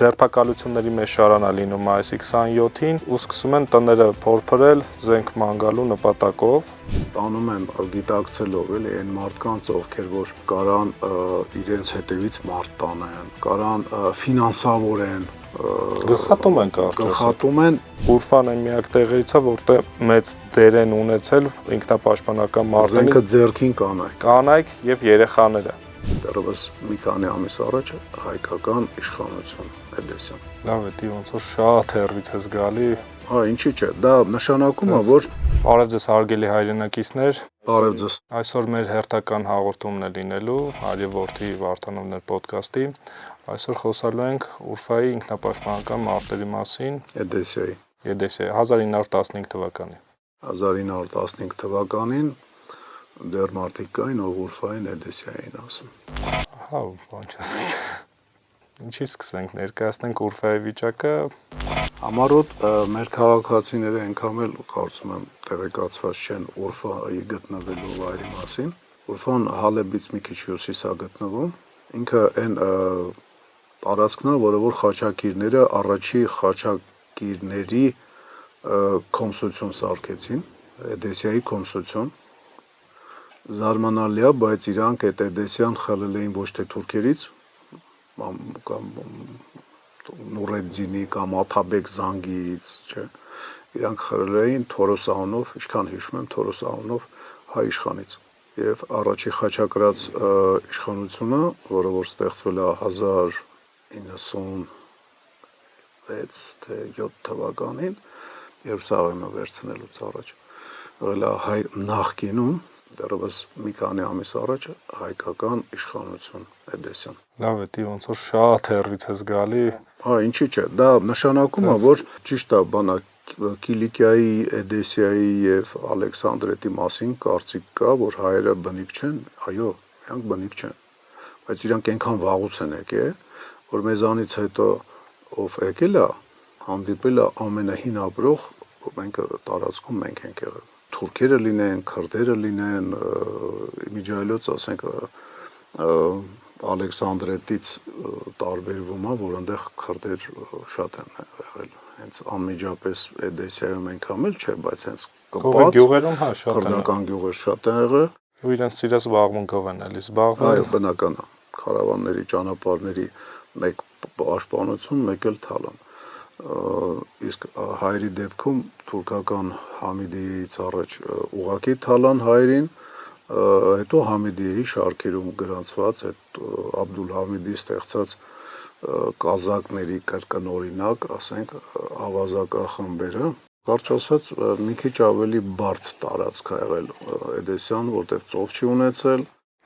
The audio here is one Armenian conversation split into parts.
Ձերբակալությունների մեջ շարանա լինում մայիսի 27-ին ու սկսում են տները փորփրել զենք ման գալու նպատակով։ Տանում են գիտակցելով էլի այն մարդկանց, ովքեր որ կարան իրենց հետևից մարդ տանեն, կարան ֆինանսավորեն, Գլխատում են կարճ գլխատում են։ Ուրֆան այն միակ տեղերից է, որտեղ մեծ դեր են ունեցել ինքնապաշտպանական մարդերի Զենքը ձեռքին կանայք եւ երեխաները։ Դեռևս մի քանի ամիս առաջ հայկական իշխանություն Էդեսյան։ Լավ է, դի ոնց որ շատ հեռվից ես գալի։ Հա, ինչի՞ չէ, դա նշանակում է, որ Բարև ձեզ հարգելի հայրենակիցներ։ Բարև ձեզ։ Այսօր մեր հերթական հաղորդումն է լինելու Արևորդի Վարդանովներ ոդկասթի։ Այսօր խոսալու ենք Ուրֆայի ինքնապաշտպանական մարտերի մասին։ Էդեսիայի 1915 թվականին։ 1915 թվականին դեռ մարդիկ կային, ով Ուրֆային Էդեսիային ասում։ Հա, բան չասած։ Ինչի սկսենք, ներկայացնենք Ուրֆայի վիճակը։ Համառոտ մեր քաղաքացիները այնքան էլ կարծում եմ տեղեկացված չեն Ուրֆայի գտնվելու վայրի մասին։ Ուրֆան Հալեբից մի քիչ հյուսիս է գտնվում։ Ինքը այն տարածքն է, որը որ խաչակիրները առաջի խաչակիրների կոմսություն սարքեցին, Էդեսիայի կոմսություն։ Զարմանալի է, բայց իրանք այդ Էդեսիան խլել էին ոչ թե թուրքերից, կամ Նուրեդդինի կամ Աթաբեկ Զանգիից, չէ։ Իրանք խլել էին Թորոս անունով, ինչքան հիշում եմ, Թորոս անունով հայ իշխանից։ Եվ առաջի խաչակրաց իշխանությունը, որը որ ստեղծվել է 1096 թե 7 թվականին, Երուսաղեմը վերցնելուց առաջ, եղել է հայ նախկինում, դեռևս մի քանի ամիս առաջ հայկական իշխանություն Էդեսյան։ Լավ է, դի ոնց որ շատ հեռվից ես գալի։ Հա, ինչի՞ չէ, դա նշանակում է, որ ճիշտ է, բանա Կիլիկիայի, Էդեսիայի եւ Ալեքսանդրետի մասին կարծիք կա, որ հայերը բնիկ չեն, այո, իրանք բնիկ չեն, բայց իրանք այնքան վաղուց են եկել, որ մեզանից հետո ով եկել է, հանդիպել է ամենահին ապրող, մենք տարածքում մենք ենք եղել։ Թուրքերը լինեն, քրդերը լինեն, միջայլոց ասենք Ալեքսանդրետից տարբերվում է, որ այնտեղ քրդեր շատ են եղել։ Հենց անմիջապես Էդեսիայում այնքան էլ չէ, բայց հենց կողմի գյուղերում հա շատ են։ Քրդական գյուղեր շատ են եղել։ Ու իրենց սիրած զբաղմունքով են էլի զբաղվել։ Այո, բնական է։ Քարավանների, ճանապարհների մեկ պաշտպանություն, մեկ էլ թալան։ Իսկ հայերի դեպքում թուրքական Համիդիից առաջ ուղակի թալան հայերին, հետո Համիդիի շարքերում գրանցված այդ Աբդուլհամիդի ստեղծած կազակների կրկնօրինակ, ասենք, ավազակախմբերը, կարճ ասած, մի քիչ ավելի բարդ տարածք է եղել Էդեսյան, որտեղ ծով չի ունեցել։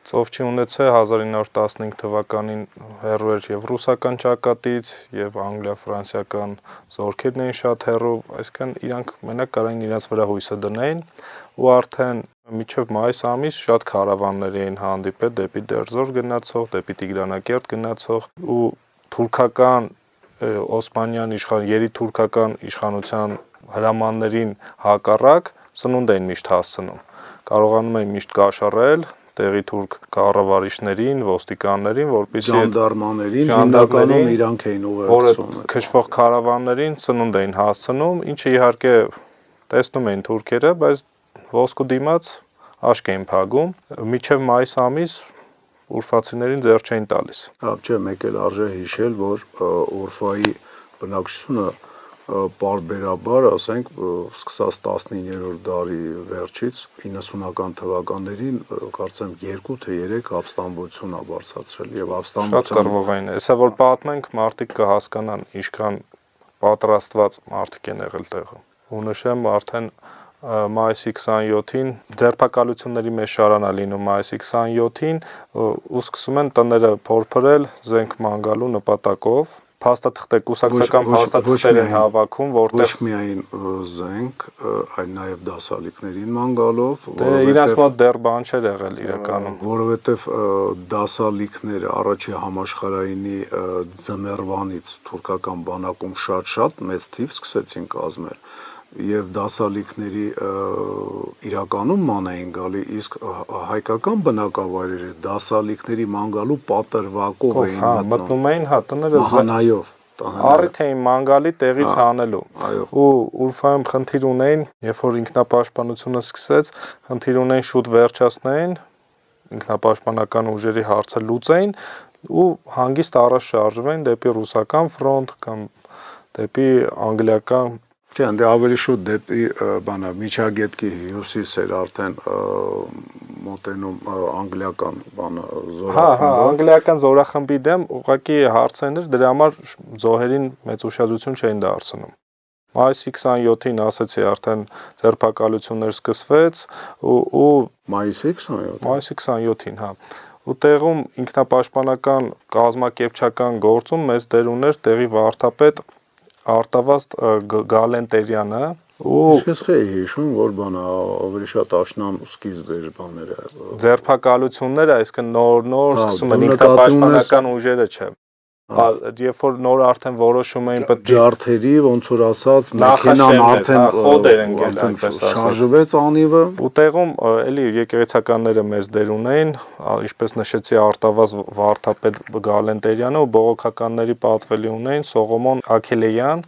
Ծով չի ունեցել 1915 թվականին հեռու էր եւ ռուսական ճակատից եւ անգլիա-ֆրանսիական զորքերն էին շատ հեռու, այսինքն իրանք մենակ կարային իրաց վրա հույսը դնեին ու արդեն մինչև մայիս ամիս շատ քարավաններ էին հանդիպել դեպի Դերձոր գնացող, դեպի Տիգրանակերտ գնացող ու թուրքական Օսմանյան երիտուրքական իշխանության հրամաններին հակառակ սնունդ էին միշտ հասցնում։ Կարողանում էին միշտ կաշառել տեղի թուրք կառավարիչներին, ոստիկաններին, որպեսզի ժանդարմաներին հիմնականում իրանք էին ուղեկցում։ Քշվող քարավաններին սնունդ էին հասցնում, ինչը իհարկե տեսնում էին թուրքերը, բայց ոսկու դիմաց աշկ էին փագում։ Մինչև մայիս ամիս ուրֆացիներին ձեռ չէին տալիս։ Հա, չէ, մեկ էլ արժե հիշել, որ Ուրֆայի բնակչությունը պարբերաբար, ասենք, սկսած 19-րդ դարի վերջից 90-ական թվականներին, կարծեմ 2 թե 3 ապստամբություն է բարձրացրել եւ Շատ կռվողային է։ Հեսա որ պատմենք, մարդիկ կհասկանան, ինչքան պատրաստված մարդիկ են եղել տեղը։ Ու նշեմ, արդեն մայիսի 27-ին ձերբակալությունների մեջ շարանա լինում մայիսի 27-ին ու սկսում են տները փորփրել զենք ման գալու նպատակով։ Փաստաթղթե կուսակցական փաստաթղթեր են հավաքում, որտեղ ոչ միայն զենք, այլ նաև դասալիկներին ման գալով, իրաց մոտ դեռ բան չէր եղել իրականում, որովհետև դասալիկները առաջի համաշխարհայինի ձմեռվանից թուրքական բանակում շատ մեծ թիվ սկսեցին կազմել եւ դասալիկների իրականում ման էին գալի, իսկ հայկական բնակավայրերը դասալիկների ման գալու պատրվակով էին մտնում էին, հա, տները մահանայով, Առիթ էին մանգալի տեղից հանելու։ Այո։ Ու Ուրֆայում խնդիր ունեին, երբ որ ինքնապաշտպանությունը սկսեց, խնդիր ունեին շուտ վերջացնեին, ինքնապաշտպանական ուժերի հարցը լուծեին ու հանգիստ առաջ շարժվեին դեպի ռուսական ֆրոնտ կամ դեպի անգլիական։ Չէ, դե ավելի շուտ դեպի բանա միջագետքի հյուսիս էր արդեն մոտենում անգլիական բանը զորախմբը։ Անգլիական զորախմբի դեմ ուղղակի հարցեր էր, դրա համար զոհերին մեծ ուշադրություն չէին դարձնում։ Մայիսի 27-ին ասացի արդեն ձերբակալություններ սկսվեց ու Մայիսի 27-ին։ Մայիսի 27-ին, հա։ Ու տեղում ինքնապաշտպանական կազմակերպչական գործում մեծ դեր ուներ տեղի վարդապետ Արտավազդ Գալենտերյանը ու Ես էի հիշում, որ բանը ավելի շատ աշնան սկիզբ էր բաները։ Ձերբակալությունները, այսինքն նոր սկսում են ինքնապաշտպանական ուժերը, չէ։ Երբ որ նոր արդեն որոշում էին պետք է ջարդերի, ոնց որ ասած, մեքենան արդեն խոդ էր ընկել, այնպես ասած։ Շարժվեց անիվը։ Ու տեղում էլի եկեղեցականները մեծ դեր ունեին, ինչպես նշեցի Արտավազ վարդապետ Գալենտերյանը ու բողոքականների պատվելի ունեին Սողոմոն Աքելեյան,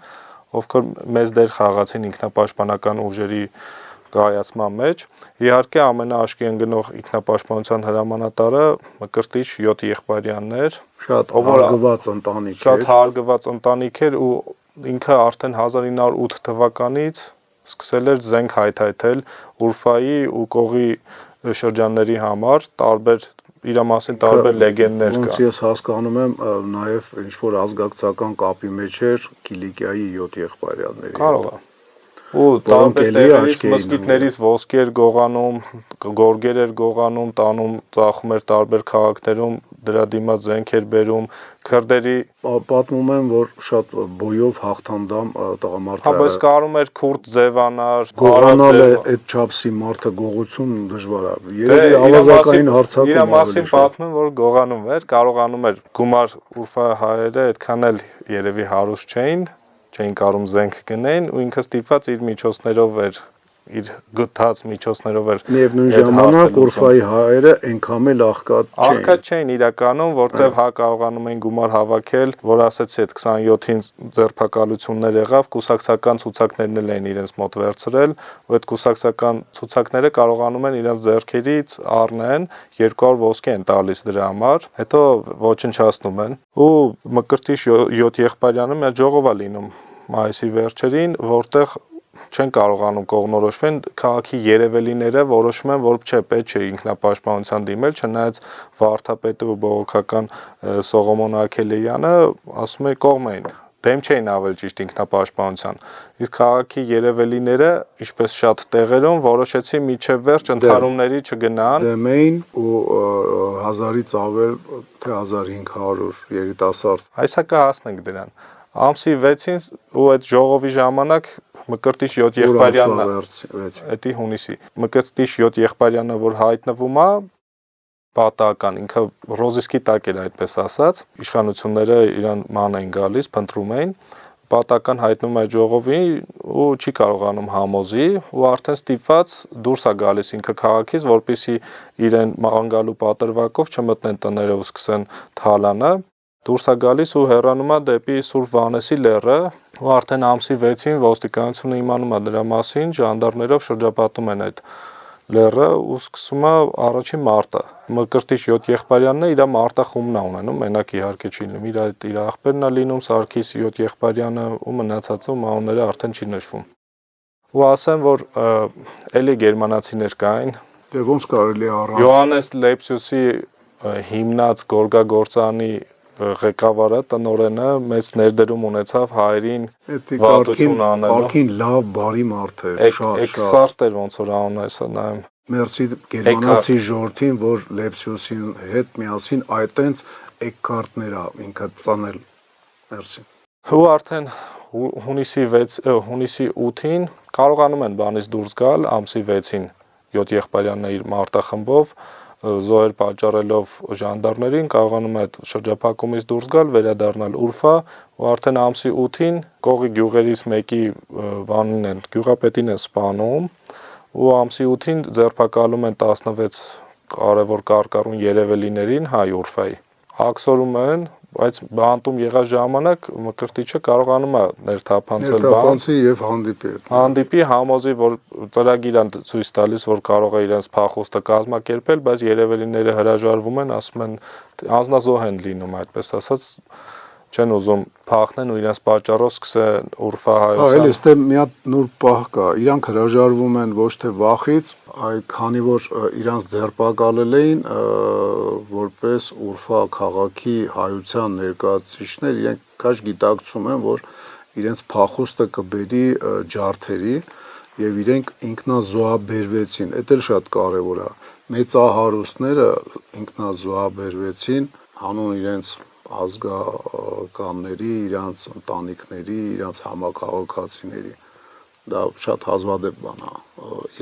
ովքեր մեծ դեր խաղացին ինքնապաշտպանական ուժերի կայացման մեջ։ Իհարկե ամենաաշխի ընկնող ինքնապաշտպանության հրամանատարը Մկրտիչ 7 Եղբայրյանն էր, շատ հարգված ընտանիք էր։ Շատ հարգված ընտանիք էր ու ինքը արդեն 1908 թվականից սկսել էր զենք հայթայթել Ուրֆայի ու Կողի շրջանների համար, իր մասին տարբեր լեգենդներ կան։ Ոնց ես հասկանում եմ, նաև ինչ որ ազգակցական կապի մեջ էր Կիլիկիայի 7 Եղբայրյանների։ Կարող է։ Ու տարբեր տեղերից մզկիթներից ոսկեր գողանում, գորգեր էր գողանում, տանում, ծախում էր տարբեր քաղաքներում, դրա դիմաց զենք էր բերում, քրդերի պատմում եմ, որ շատ բոյով հաղթանդամ տղամարդ է։ Հա, բայց կարում էր քուրդ ձևանար, գողանալ է այդ չափսի մարդը գողություն դժվար է։ Երևի ավազակային հարցակում իր մասին պատմում, որ գողանում էր, կարողանում էր գումար Ուրֆա հայերը այդքան էլ երևի հարուստ չէին կարում զենք գնեն ու ինքը ստիպված իր միջոցներով էր իր գտած միջոցներով էր միևնույն ժամանակ Ուրֆայի հայերը այնքան էլ աղքատ չէին իրականում, որտեվ հա կարողանում էին գումար հավաքել, որ ասեցի այդ 27-ին ձերբակալություններ եղավ, կուսակցական ցուցակներն էլ էին իրենց մոտ վերցրել, ու այդ կուսակցական ցուցակները կարողանում են իրենց ձեռքերից առնեն, 200 ոսկի են տալիս դրա համար, հետո ոչնչացնում են։ Ու Մկրտիչ 7 Եղբայրյանը մի ժողով է լինում մայիսի վերջերին, որտեղ չեն կարողանում կողմնորոշվել, քաղաքի երևելիները որոշում են, որ չէ, պետք չէ ինքնապաշտպանության դիմել, չնայած վարդապետը ու բողոքական Սողոմոն Աքելեյանը ասում է կողմ էին, դեմ չէին ավելի ճիշտ ինքնապաշտպանության։ Իսկ քաղաքի երևելիները, ինչպես շատ տեղերում, որոշեցին միջև վերջ ընդհանումների չգնան։ Դեմ էին ու 1000-ից ավել, թե 1500 երիտասարդ։ Այսա կհասնենք դրան։ Ամսի 6-ին ու այդ ժողովի ժամանակ Մկրտիչ 7 Եղբայրյանն էդի հունիսի Մկրտիչ 7 Եղբայրյանը որ հայտնվում է պատահական ինքը ռոզիսկի տակ էր այդպես ասած իշխանությունները իրան ման էին գալիս փնտրում էին պատահական հայտնում է ժողովի ու չի կարողանում համոզի ու արդեն ստիպված դուրս է գալիս ինքը քաղաքից որպեսզի իրեն անգալու պատրվակով չմտնեն տները ու սկսեն թալանը դուրս է գալիս ու հեռանում է դեպի Սուրբ Վանեսի լեռը ու արդեն ամսի 6-ին ոստիկանությունը իմանում է դրա մասին, ժանդարմներով շրջապատում են այդ լեռը ու սկսում է առաջին մարտը։ Մկրտիչ 7 Եղբայրյանն է իր մարտախումբն է ունենում, մենակ իհարկե չի լինում, իր աղբերն է լինում Սարգիս 7 Եղբայրյանը ու մնացածը մանուները արդեն չի նշվում։ Ու ասեմ, որ էլի գերմանացիներ կային։ Դե ոնց կարելի առանց Յոհաննես Լեյբզիուսի հիմնած գորգագործանի ղեկավարը տնօրենը մեծ ներդրում ունեցավ հայերին վատություն անելու։ Արքին լավ բարի մարդ էր, շատ։ Էքսարտ էր ոնց որ անունը էսա նայեմ։ Մերսի գերմանացի ժողովրդին, որ Լեյբզիուսի հետ միասին այտենց Էկքարտներ է ինքը ծանել։ Մերսի։ Ու արդեն հունիսի 8-ին կարողանում են բանից դուրս գալ, ամսի 6-ին 7 Եղբայրյանն իր մարտախմբով զոհեր պատճառելով ժանդարմերին կարողանում է այդ շրջափակումից դուրս գալ, վերադառնալ Ուրֆա ու արդեն ամսի 8-ին Կողի գյուղերից մեկի բանին են, գյուղապետին են սպանում ու ամսի 8-ին ձերբակալում են 16 կարևոր կարկառուն երևելիներին հայ Ուրֆայի։ Աքսորում են, բայց բանտում եղած ժամանակ Մկրտիչը կարողանում է ներթափանցել ներթափանցի եւ հանդիպի համոզի, որ ծրագիր են ցույց տալիս, որ կարող է իրենց փախուստը կազմակերպել, բայց երևելիները հրաժարվում են, ասում են անznազոհ են լինում, այդպես ասած չեն ուզում փախնեն ու իրենց պատճառով սկսեն Ուրֆա հայության։ Այլ էստե մի հատ նուրբ պահ կա, իրանք հրաժարվում են ոչ թե վախից, այլ քանի որ իրանք ձերբակալել էին որպես Ուրֆա քաղաքի հայության ներկայացուցիչներ, իրենք քաջ գիտակցում են, որ իրենց փախուստը կբերի ջարդերի եւ իրենք ինքնազոհաբերվեցին, դա էլ շատ կարեւոր է։ Մեծահարուստները ինքնազոհաբերվեցին հանուն իրենց ազգականների, իրանց ընտանիքների, իրանց համակարգացիների։ Դա շատ հազվադեպ բան է,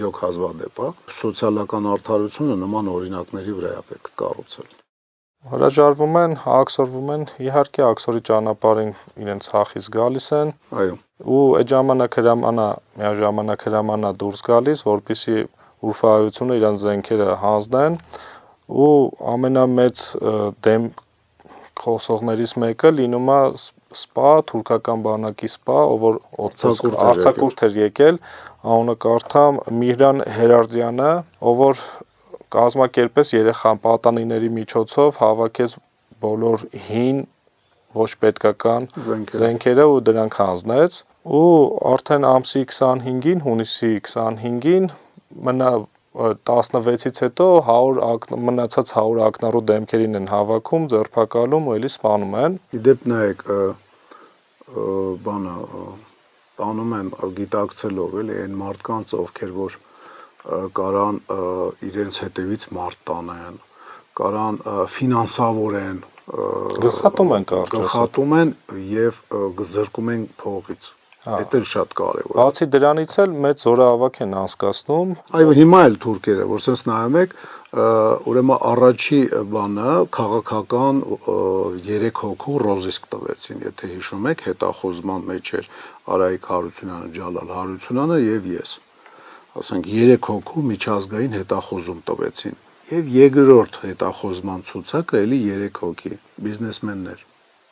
իրոք հազվադեպ է։ Սոցիալական արդարությունը նման օրինակների վրա է պետք կառուցել։ Հրաժարվում են, աքսորվում են, իհարկե աքսորի ճանապարհին իրենց հախից գալիս են։ Այո։ Ու այդ ժամանակ հրամանա դուրս գալիս, որպեսզի Ուրֆայությունը իրենց զենքերը հանձնեն ու ամենամեծ դեմ խոսողներից մեկը լինում է սպա, թուրքական բանակի սպա, ով որ արձակուրդ էր եկել, անունը կարդամ Միհրան Հերարդյանը, ով որ կազմակերպեց երեխան պատանիների միջոցով հավաքեց բոլոր հին ոչ պետքական զենքերը ու դրանք հանձնեց ու արդեն ամսի 25-ին, հունիսի 25-ին մնա 16-ից հետո 100 մնացած 100 ակնառու դեմքերին են հավաքում, ձերբակալում ու էլի սպանում են։ Իդեպ նայեք, բանը տանում են գիտակցելով էլի այն մարդկանց, ովքեր որ կարան իրենց հետևից մարդ տանեն, կարան ֆինանսավորեն, գլխատում են եւ զրկում են փողից։ Դա էլ շատ կարևոր է։ Բացի դրանից էլ մեծ զորահավաք են անցկացնում։ Այո, հիմա էլ թուրքերը, որ sense նայում եք, ուրեմն առաջի բանը քաղաքական 3 հոգու ռոզիսկ տվեցին, եթե հիշում եք, հետախուզման մեջ էր Արայիկ Հարությունյանը, Ջալալ Հարությունյանը եւ ես։ Ասենք 3 հոգու միջազգային հետախուզում տվեցին։ Եվ երկրորդ հետախուզման ցուցակը էլի 3 հոգի բիզնեսմեններ։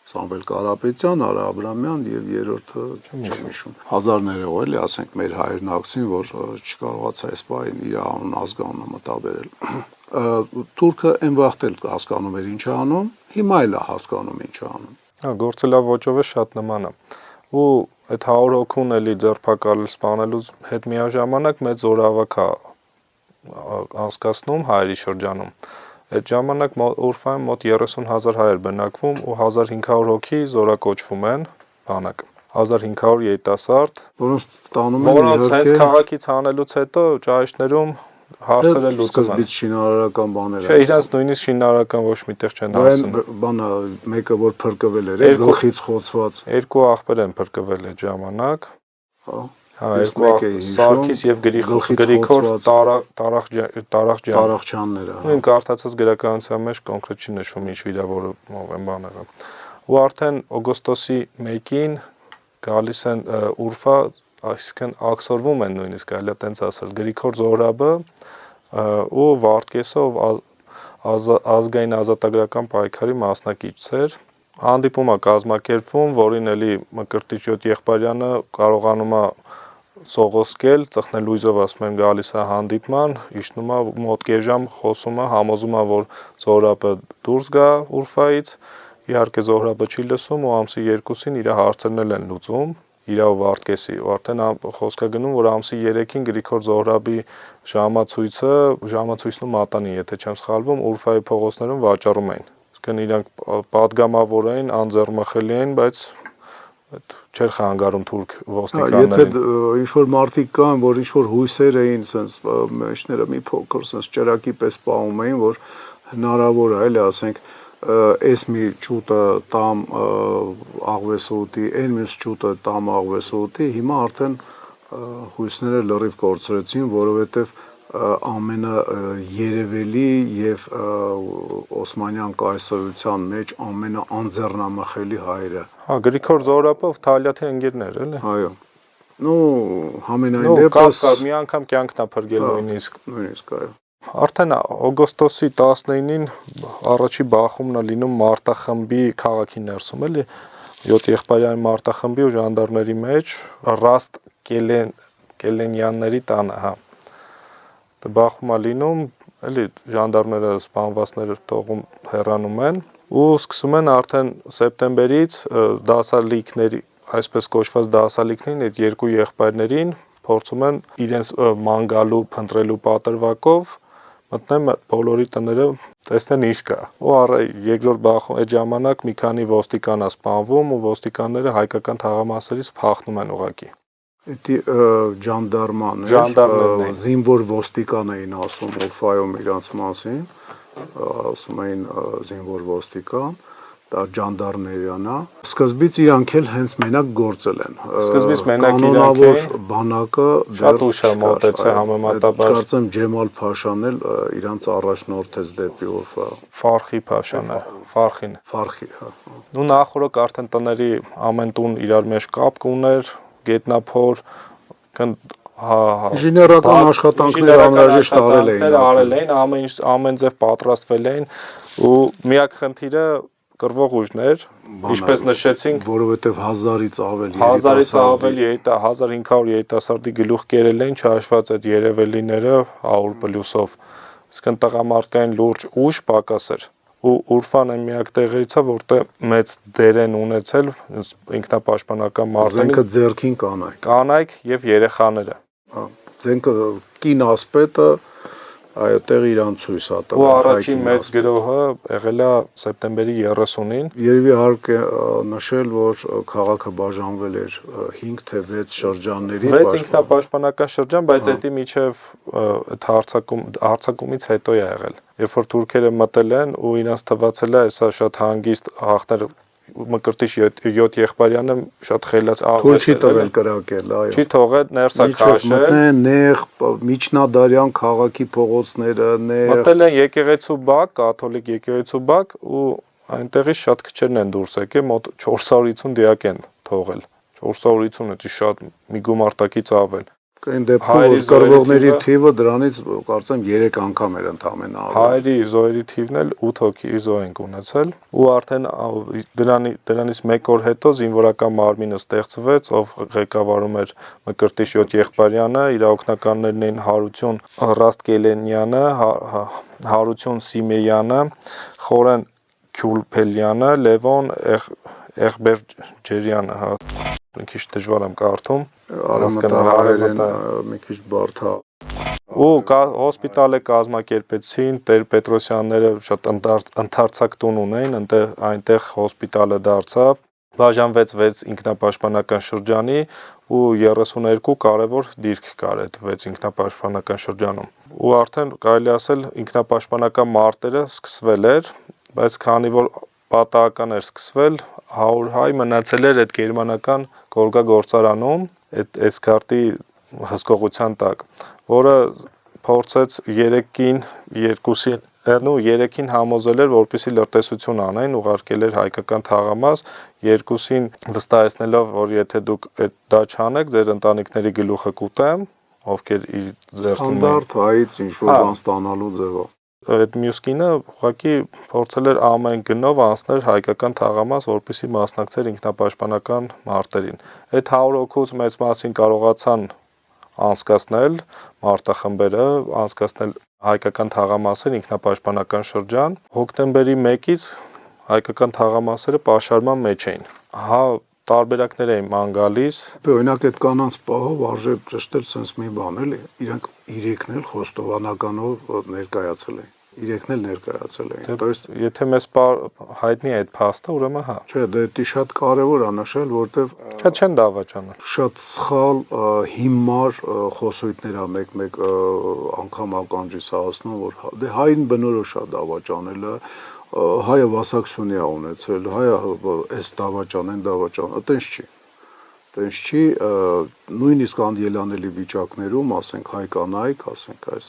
Սամվել Կարապետյան, Արա Աբրամյան եւ երրորդը չեմ հիշում։ Հազարներով էլի, ասենք մեր հայրն ակցին, որ չկարողացա այս բային իր անուն ազգանունը մտաբերել։ Թուրքը այն վաղտ էլ հասկանում էր ինչ է անում, հիմա էլ է հասկանում ինչ է անում։ Հա, գործելավ ոճով է շատ նման է։ Ու այդ 100 հոգուն էլի ձերբակալել սպանելու հետ միաժամանակ մեծ զորահավաք է անցկացնում հայերի շրջանում։ Այդ ժամանակ Ուրֆայում մոտ 30,000 հայեր բնակվում ու 1500 հոգի զորակոչվում են բանակ։ 1500 երիտասարդ, որոնց տանում են որոնց հենց քաղաքից հանելուց հետո ճահիճներում հարցերը լուծում են։ Սկզբից շինարարական բաներ։ Չէ, իրանց նույնիսկ շինարարական ոչ միտեղ չեն հասցնում։ Բանը մեկը որ փրկվել էր, գլխից խոցված։ Երկու աղբեր են փրկվել այդ ժամանակ։ Հա, երկու Սարգիս եւ Գրիգոր Տարախջյանները։ Նույն կարդացած գրականության մեջ կոնկրետ չի նշվում ինչ վիրավորումով են բաները։ Ու արդեն օգոստոսի 1-ին գալիս են Ուրֆա, այսինքն աքսորվում են նույնիսկ այլ է տենց ասել Գրիգոր Զոհրաբը ու Վարդգեսը, ով ազգային ազատագրական պայքարի մասնակից էր։ Հանդիպում է կազմակերպվում, որին էլի Մկրտիչ Եղբայրյանը կարողանում է սողոսկել, ծխնելույզով ասում են գալիս է հանդիպման, իջնում է մոտ կես ժամ խոսում է, համոզում է, որ Զոհրաբը դուրս գա Ուրֆայից, իհարկե Զոհրաբը չի լսում ու ամսի 2-ին իր հարցերն են լուծում, իր ու Վարդգեսի, ու արդեն խոսքա գնում, որ ամսի 3-ին Գրիգոր Զոհրաբի ժամացույցն ու մատանին, եթե չեմ սխալվում, Ուրֆայի փողոցներում վաճառում էին։ Իսկն իրանք պատգամավորային, անձեռմխելի էին, բայց չէր խանգարում թուրք ոստիկաններին։ Եթե ինչ-որ մարդիկ կան, որ ինչ-որ հույսեր էին, սենց մեջները մի փոքր սենց ճրակի պես պահում էին, որ հնարավոր է, էլի ասենք, այս մի ճուտը տամ աղվեսուտի, այն մյուս ճուտը տամ աղվեսուտի, հիմա արդեն հույսները լրիվ կորցրեցին, որովհետև ամենաերևելի եւ Օսմանյան կայսրության մեջ ամենաանձեռնամխելի հայրը։ Հա, Գրիգոր Զոհրաբը Թալյաթի ընկերներ էլի։ Այո։ Նու համենայն դեպս մի անգամ կյանքն է փրկել նույնիսկ։ Նույնիսկ այո։ Արդեն օգոստոսի 19-ին առաջի բախումն է լինում մարտախմբի քաղաքի ներսում, էլի 7 եղբայրանի մարտախմբի ու ժանդարմերի մեջ Ռաստ Կելենյանների տանը, հա։ Դա բախում է լինում, էլի ժանդարմները սպանվածները թողում հեռանում են ու սկսում են արդեն սեպտեմբերից դասալիքների, այսպես կոչված դասալիքներին այդ երկու եղբայրներին փորձում են իրենց ման գալու, փնտրելու պատրվակով մտնեն բոլորի տները, տեսնեն ինչ կա։ Ու երկրորդ բախում այդ ժամանակ մի քանի ոստիկան է սպանվում ու ոստիկանները հայկական թաղամասերից փախնում են ուղակի։ Դա ժանդարմաներ, Ժանդարմերն էին։ զինվոր ոստիկան էին ասում Ուֆայում իրանց մասին, ասում էին զինվոր ոստիկան, դա ժանդարմերյան է։ Սկզբից իրանք էլ հենց մենակ գործել են։ Սկզբից մենակ իրանք կանոնավոր էին, բանակը շատ ուշ է մոտեցել համեմատաբար։ Կարծեմ Ջեմալ Փաշան էլ իրանց առաջնորդեց դեպի Ուֆա։ Ֆարխի Փաշանը, Ֆարխին։ Ֆարխի, հա։ Ու նախորդ արդեն տների ամեն տուն իրար մեջ կապ կուներ, գետնափոր, ինժեներական աշխատանքներ անհրաժեշտ արել էին, ամեն ձև պատրաստվել էին ու միակ խնդիրը կռվող ուժներ, ինչպես նշեցինք, որովհետև 1000-ից ավելի 1500 երիտասարդի գլուխ կերել էին, չհաշված այդ երևելիները 100 պլյուսով, իսկն տղամարդկային լուրջ ուժ պակաս էր։ Ու Ուրֆան այն միակ տեղերից է, որտեղ մեծ դեր են ունեցել ինքնապաշտպանական մարտերին, զենքը ձեռքին կանայք եւ երեխաները։ Զենքը կին ասպետը այո տեղի իրան ցույց է տվել։ Ու առաջին մեծ գրոհը եղել է սեպտեմբերի 30-ին։ Երևի հարկ է նշել, որ քաղաքը բաժանվել էր 5 թե 6 շրջանների։ 6 ինքնապաշտպանական շրջան, բայց դա միջև այդ հարձակումից հետո է եղել։ Երբ որ թուրքերը մտել են ու իրancs թվացել է, հեսա շատ հանգիստ հաղթեր Մկրտիչ 7 եղբայրյանը շատ խելաց աղվես չի տվել կրակել, այո։ Չի թողել ներսա քաշել։ Մտնեն նեղ միջնադարյան քաղաքի փողոցները, նեղ։ Մտել են եկեղեցու բակ, կաթոլիկ եկեղեցու բակ ու այնտեղից շատ քչերն են դուրս եկել, մոտ 450 դիակ են թողել։ 450-ից շատ մի գումարտակից ավել։ Այն դեպքում որ կռվողների թիվը դրանից կարծեմ 3 անգամ էր ընդամենը ավելի։ Հայերի զոհերի թիվն էլ 8 հոգի զոհ են ունեցել ու արդեն դրանից 1 օր հետո զինվորական մարմինը ստեղծվեց, ով ղեկավարում էր Մկրտիչ 7 եղբայրյանը, իր օգնականներն էին Հարություն Ռաստկելենյանը, Հարություն Սիմեյանը, Խորեն Քյուլփելյանը, Լևոն Էղբերջերյանը, հա մի քիչ դժվար եմ կարդում, արամատահայերեն մի քիչ բարդ է։ Ու հոսպիտալ է կազմակերպեցին, Տեր Պետրոսյանները շատ ընդարձակ տուն ունեին, այնտեղ հոսպիտալը դարձավ, բաժանվեց 6 ինքնապաշտպանական շրջանի ու 32 կարևոր դիրք կար այդ 6 ինքնապաշտպանական շրջանում։ Ու արդեն կարելի ասել ինքնապաշտպանական մարտերը սկսվել էր, բայց քանի որ պատահական էր սկսվել, 100 հայ մնացել էր այդ գերմանական գորգագործարանում, այդ էսկարտի հսկողության տակ, որը փորձեց 3-ին, 2-ին համոզել էր, որպեսզի լրտեսություն անեն, ուղարկել էր հայկական թաղամաս, 2-ին վստահեցնելով, որ եթե դուք դա չանեք, ձեր ընտանիքների գլուխը կուտեմ, ովքեր իր ձեռքում են։ Ստանդարտ հայից ինչ-որ բան ստանալու ձևով։ Այդ մյուս կինը ուղղակի փորձել էր ամեն գնով անցնել հայկական թաղամաս, որպեսզի մասնակցեր ինքնապաշտպանական մարտերին։ Այդ 100 հոգուց մեծ մասին կարողացան անցկացնել մարտախմբերը, անցկացնել հայկական թաղամասեր ինքնապաշտպանական շրջան։ Հոկտեմբերի 1-ից հայկական թաղամասերը պաշարման մեջ էին։ Հա տարբերակներ էին ման գալիս։ Օրինակ այդ կանանց պահով արժե ճշտել sense մի բան էլի, իրանք 3-ն էլ խոստովանականով ներկայացել են։ 3-ն էլ ներկայացել են։ То есть եթե մեզ հայտնի է այդ փաստը, ուրեմն հա։ Չէ, դա շատ կարևոր է նշել, որտեվ չեն դավաճանել։ Շատ սխալ հիմար խոսույթներ է մեկ-մեկ անգամ ականջիս հասնում, որ դե հային բնորոշ է դավաճանելը, հայը վասակցունի է ունեցել, հայը էս դավաճանեն, այտենց չի։ Այտենց չի, նույնիսկ անդելանելի վիճակներում, ասենք հայ կանայք, ասենք այս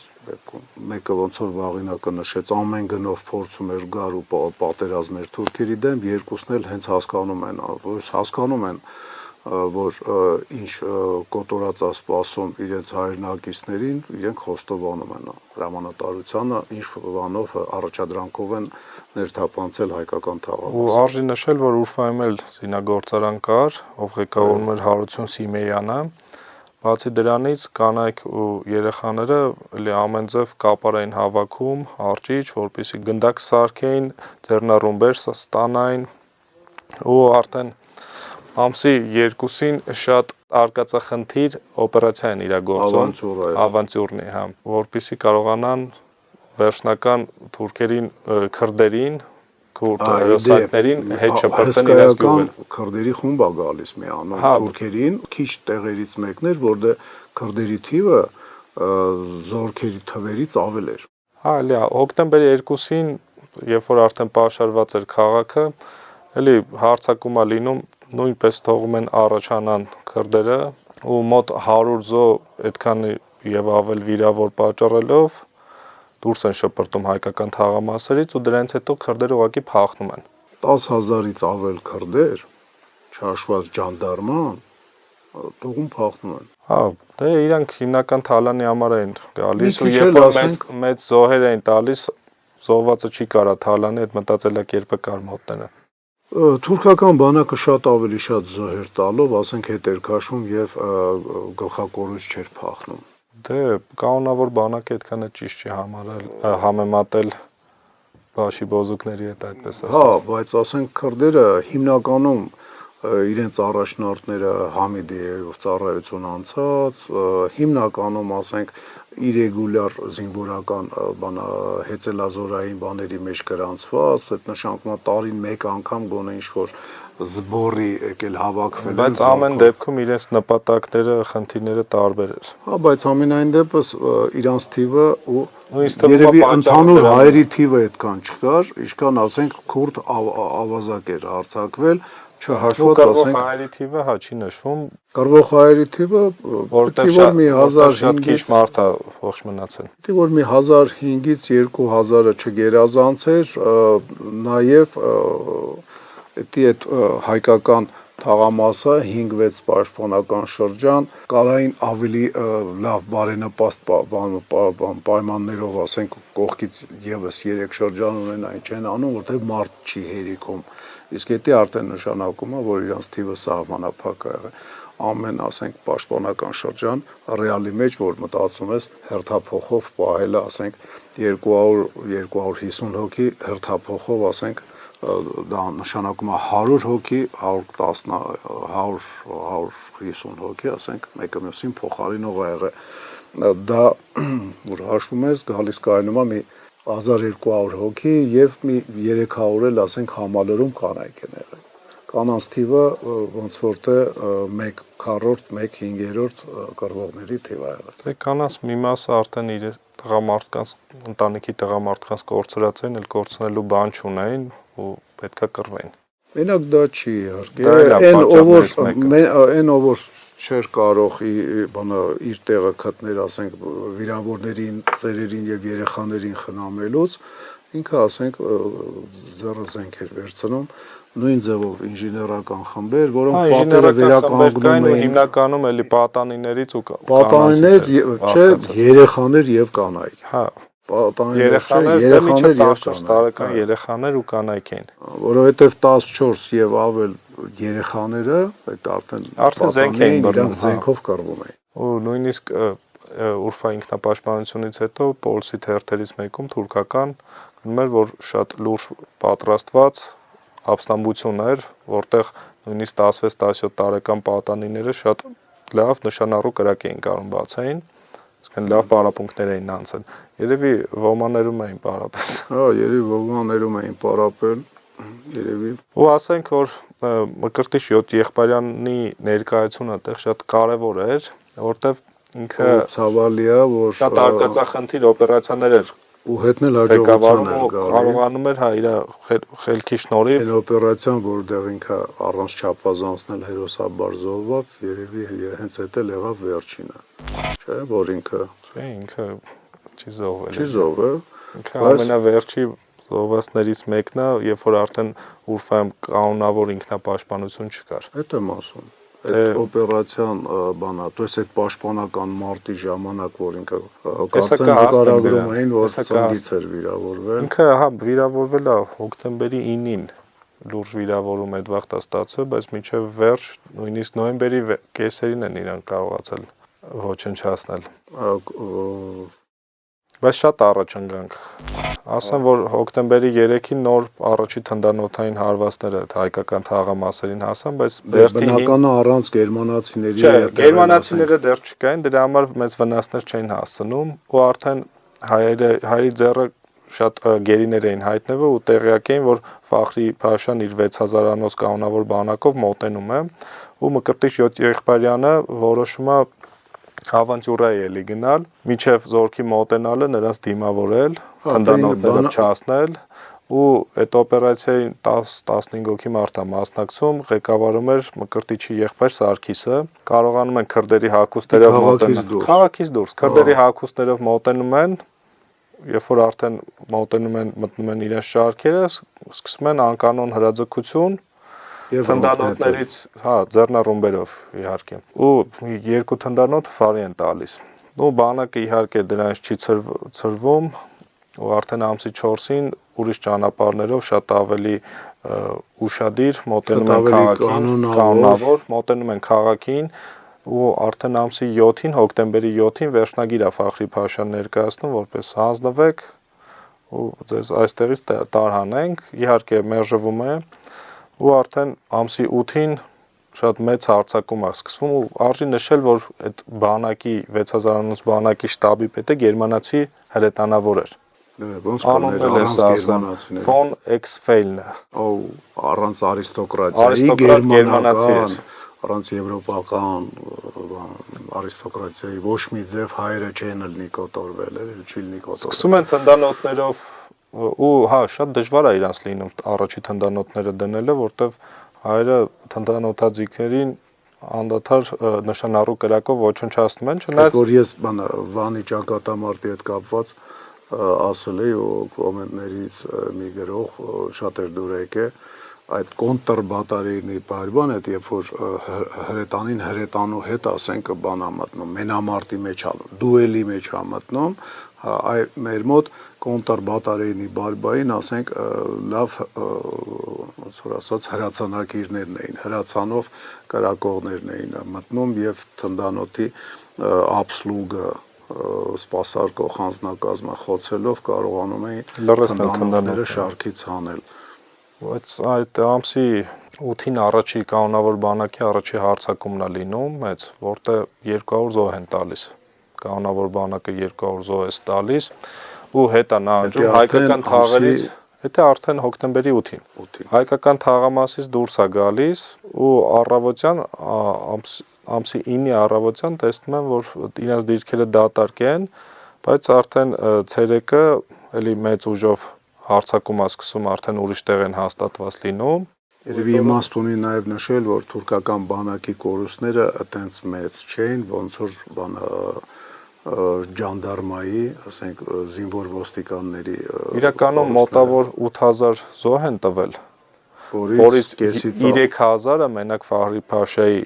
մեկը ոնց որ վաղինակը նշեց, ամեն գնով փորձում էր գար ու պատերազմեր թուրքերի դեմ, երկուսն էլ հենց հասկանում են, որ ինչ կոտորած է սպասում իրենց հայրենակիցներին, իրենք խոստովանում են հրամանատարությանը, ինչ բանով առաջադրանքով են ներթափանցել հայկական Ու թաղամասը։ արժի նշել, որ Urfայում էլ զինագործարան կար, ով ղեկավարում էր Հարություն Սիմեյանը։ Բացի դրանից կանայք ու երեխաները էլի ամեն ձև կապար էին հավաքում, արճիճ, որպեսզի գնդակ սարքեին, ձեռնառումբեր ստանային ու արդեն ամսի 2-ին շատ արկածախնդիր օպերացիա են իրագործում, ավանտյուրնի, հա, որպեսզի կարողանան վերջնական թուրքերին, քրդերին, քուրդ հերոսակներին հետ շպրտեն իրենց գյուղեր։ Քրդերի խումբ է գալիս միանում թուրքերին, քիչ տեղերից մեկն էր, որտեղ քրդերի թիվը զորքերի թվերից ավել էր։ Հա, էլի հոկտեմբերի 2-ին, երբ որ արդեն պաշարված էր քաղաքը, էլի հարձակում է լինում, նույնպես թողում են առաջանան քրդերը ու մոտ 100 զո այդքան եւ ավել վիրավոր պատճառելով դուրս են շպրտում հայկական թաղամասերից ու դրանից հետո քրդերը ուղղակի փախնում են։ 10,000-ից ավել քրդեր, չհաշված ջանդարման, տողում փախնում են։ Հա, դե իրանք հիմնական թալանի համար էին գալիս ու երբ որ մեծ զոհեր էին տալիս, զոհվածը չի կարա թալանի այդ մտածելակերպը կար մոտները։ Թուրքական բանակը շատ ավելի շատ զոհեր տալով, ասենք հետ էր քաշում եւ գլխակորույս չէր փախնում։ Դե կանոնավոր բանակը այդքան է ճիշտ չի համեմատել բաշի բոզուկների հետ, այդպես ասած։ Հա, բայց ասենք քրդերը հիմնականում իրենց առաջնորդները Համիդիևով ծառայություն անցած, հիմնականում ասենք իրեգուլյար զինվորական հեծելազորային բաների մեջ գրանցված, այդ նշանակում է տարին մեկ անգամ գոնե ինչ-որ զբորի եկել հավաքվել են։ Բայց ամեն դեպքում իրենց նպատակները, խնդիրները տարբեր էր։ Հա, բայց ամենայն դեպս իրանց թիվը ու երևի ընդհանուր հայերի թիվը այդքան չկար, ինչքան ասենք քուրդ ավազակ էր հարձակվել, չհաշված ասենք հայերի թիվը հա չի նշվում, կռվող հայերի թիվը որտեղ մի 1000 քիչ մարդ է ողջ մնացել։ Դե որ մի 1500-ից 2000-ը չգերազանցեր, նաև այդ հայկական թաղամասը 5-6 պաշտպանական շրջան կարային ավելի լավ բարենպաստ պայմաններով ասենք կողքից եւս 3 շրջան ունենային չեն անում, որտեղ մարդ չի հերիքում։ Իսկ դա արդեն նշանակում է, որ իրանց թիվը սահմանափակ է եղել։ Ամեն ասենք պաշտպանական շրջան ռեալի մեջ, որ մտածում ես հերթափոխով պահելը, ասենք 200-250 հոգի հերթափոխով, ասենք դա նշանակում է 100 հոգի, 150 հոգի, ասենք մեկը մյուսին փոխարինող է եղել։ Դա որ հաշվում ես, գալիս կայանում է մի 1200 հոգի եւ մի 300 էլ ասենք համալրում կանայք են եղել։ Կանանց թիվը ոնց որ թե 1/4, 1/5 կռվողների թիվ է եղել։ Դե կանանց մի մասը արդեն իր տղամարդկանց ընտանիքի տղամարդկանց կորցրած են, էլ կորցնելու բան չունեին ու պետքա կռվեն։ Մենակ դա չի իհարկե, այն ով որ չէր կարող իր տեղը գտնել, ասենք վիրավորներին, ծերերին եւ երեխաներին խնամելուց, ինքը ասենք ձեռը զենք էր վերցնում, նույն ձևով ինժեներական խմբեր, որոնք պատերը վերականգնում էին, հիմնականում էլի պատանիներից ու պատանիներ, չէ, երեխաներ եւ կանայք։ Հա, երեխաներ եւ 14 տարեկան երեխաներ ու կանայք էին, որովհետեւ 14 եւ ավել երեխաները այդ արդեն զենք էին բռնում, զենքով կռվում էին։ Ու նույնիսկ Urfa ինքնապաշտպանությունից հետո Պոլսի թերթերից մեկում թուրքական գնում էր, որ շատ լուրջ պատրաստված ապստամբություն էր, որտեղ նույնիսկ 16-17 տարեկան պատանիները շատ լավ նշանառու կրակ էին կարող բացային, այսինքն լավ պարապմունքներ էին անցել։ Երևի ոմաներում էին պարապել։ Հա, երևի ոմաներում էին պարապել, երևի։ Ու ասենք որ Մկրտիչ 7 եղբայրյանի ներկայությունը այդտեղ շատ կարևոր էր, որտեղ ինքը ցավալի է, որ շատ արկածախնդիր օպերացիաներ էր ու հետնել հաջողության էր գալի։ Կարողանում էր հա իր խելքի շնորհիվ այն օպերացիան, որտեղ ինքը առանց չափազանցնել հերոսաբար զոհվավ, երևի հենց այդ էլ եղավ վերջինը։ Չէ, որ ինքը չի զոհվել։ Չի զոհվել։ Ինքը ամենավերջի զոհվածներից մեկն է, երբ որ արդեն Urfa-ում կանոնավոր ինքնապաշտպանություն չկար։ Այդ եմ ասում։ Այդ օպերացիան բանա, то есть այդ պաշտպանական մարտի ժամանակ, որ ինքը Տեսա կարծեմ կհասնենք նկարագրում էին, որ Տեսա ծնգից էր վիրավորվել։ Ինքը հա վիրավորվել է հոկտեմբերի 9-ին լուրջ վիրավորում այդ վաղտա ստացել, բայց մինչև վերջ նույնիսկ նոյեմբերի կեսերին են իրան կարողացել ոչնչացնել։ Բայց շատ առաջ ընկանք։ Ասեմ, որ հոկտեմբերի 3-ին նոր առաջի թնդանոթային հարվածները հայկական թաղամասերին հասան, բայց բնականը առանց գերմանացիների Չէ, գերմանացիները դեռ չկային, դրա համար մեծ վնասներ չէին հասցնում ու արդեն հայերի ձեռը շատ գերիներ էին հայտնվել ու տեղյակ էին, որ Ֆախրի Փաշան իր 6000-անոց կանոնավոր բանակով մոտենում է ու Մկրտիչ 7 եղբայրյանը որոշում է ավանտյուրայի էլի գնալ, միջև զորքի մոտենալը նրանց դիմավորել, թնդանոթները չհասնել ու այդ օպերացիային 10-15 հոգի մարդ է մասնակցում, ղեկավարում էր Մկրտիչի եղբայր Սարգիսը, կարողանում են քրդերի հագուստներով մոտենալ, քաղաքից դուրս, քրդերի հագուստներով մոտենում են, երբ որ արդեն մոտենում են, մտնում են իրենց շարքերը, սկսում են անկանոն հրաձգություն թնդանոթներից, հա, ձեռնառումբերով իհարկե։ Ու երկու թնդանոթ ֆարի են տալիս։ Ու բանակը իհարկե դրանից չի ցրվում, ու արդեն ամսի 4-ին ուրիշ ճանապարհներով շատ ավելի ուշադիր մոտենում են քաղաքին, կանոնավոր, մոտենում են քաղաքին, ու արդեն ամսի 7-ին, հոկտեմբերի 7-ին վերջնագիր է Ֆախրի Փաշան ներկայացնում, որպես հանձնվեք ու ձեզ այստեղից տարհանենք, իհարկե մերժվում է, ու արդեն ամսի 8-ին շատ մեծ հարձակում է սկսվում ու արժի նշել, որ այդ բանակի 6000-անոց բանակի շտաբի պետը գերմանացի հրետանավոր էր։ Անունն էլ է ասում Ֆոն Էքսֆեյլնը։ Առանց արիստոկրատիայի գերմանացի, առանց եվրոպական արիստոկրատիայի ոչ մի ձև հայերը չեն լինի կոտորվել, չի լինի կոտորվել։ Սկսում են թնդանոթներով ու հա շատ դժվար է իրանց լինում առաջի թնդանոթները դնելը, որտեվ հայերը թնդանոթաձիգներին անդադար նշանառու կրակով ոչնչացնում են, չնայած որ ես Վանի ճակատամարտի հետ կապված ասել էի ու կոմենտներից մի գրող շատ էր դուր եկել այդ կոնտր բատարեյնի բարբան այդ երբ որ հրետանին հրետանու հետ ասենք բանա մտնում մենամարտի մեջ դուելի մեջ է մտնում այ մեր մոտ կոնտր բատարեյնի բարբային ասենք լավ ոնց որ ասած հրացանակիրներն էին հրացանով կրակողներն էին մտնում եւ թնդանոթի աբսլուգը սպասարկող անձնակազմը խոցելով կարողանում էին թնդանոթները շարքից հանել Բայց այդ ամսի 8-ին առաջի կանոնավոր բանակի առաջի հարձակումն է լինում, մեծ, որտեղ 200 զոհ են տալիս։ Կանոնավոր բանակը 200 զոհ է տալիս ու հետ է նահանջում հայկական թաղերից, եթե արդեն հոկտեմբերի 8-ին։ Հայկական թաղամասից դուրս է գալիս ու առավոտյան ամսի 9-ի առավոտյան տեսնում են, որ իրենց դիրքերը դատարկ են, բայց արդեն ցերեկը էլի մեծ ուժով հարձակում է սկսում արդեն ուրիշ տեղ են հաստատված լինում։ Երևի իմաստ ունի նաև նշել, որ թուրքական բանակի կորուստները այտենց մեծ չէին, ոնց որ ջանդարմայի, ասենք զինվոր ոստիկանների իրականում մոտավոր 8000 զոհ են տվել, որից 3000-ը մենակ Ֆախրի Փաշայի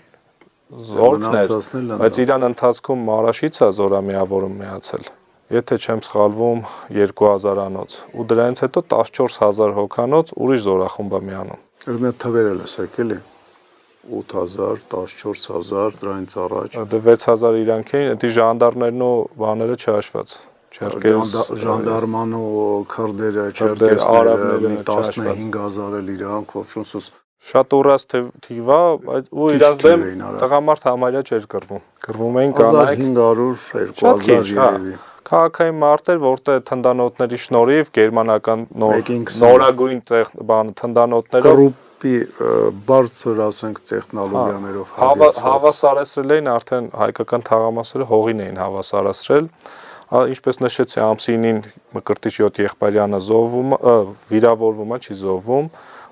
զորքն էր, բայց իրան ընթացքում Մարաշից է զորամիավորում միացել։ Եթե չեմ սխալվում 2000-անոց ու դրանից հետո 14000 հոգանոց ուրիշ զորախումբ է միանում։ Ուրեմն թվերը լսեք էլի 8000, 14000 դրանից առաջ։ Դե 6000 իրանք էին, դա ժանդարմներն ու բաները չհաշված։ Ժանդարման ու քրդերը, չերկեսները մի 15000 էլ իրանք ոչնչս շատ ուռած թիվ է, բայց ու իրանց դեմ տղամարդ համարյա չէր կռվում։ Կռվում էին կանայք 1500, 2000 երևի։ Քաղաքային մարտեր, որտեղ թնդանոթների շնորհիվ գերմանական նորագույն թնդանոթներով կռուպի բարձր ասենք տեխնոլոգիաներով հավասարեցրել էին արդեն հայկական թաղամասերը հողին էին հավասարացրել, ինչպես նշեցի ամսի 9-ին Մկրտիչ 7 եղբայրյանը վիրավորվում է, չի զոհվում,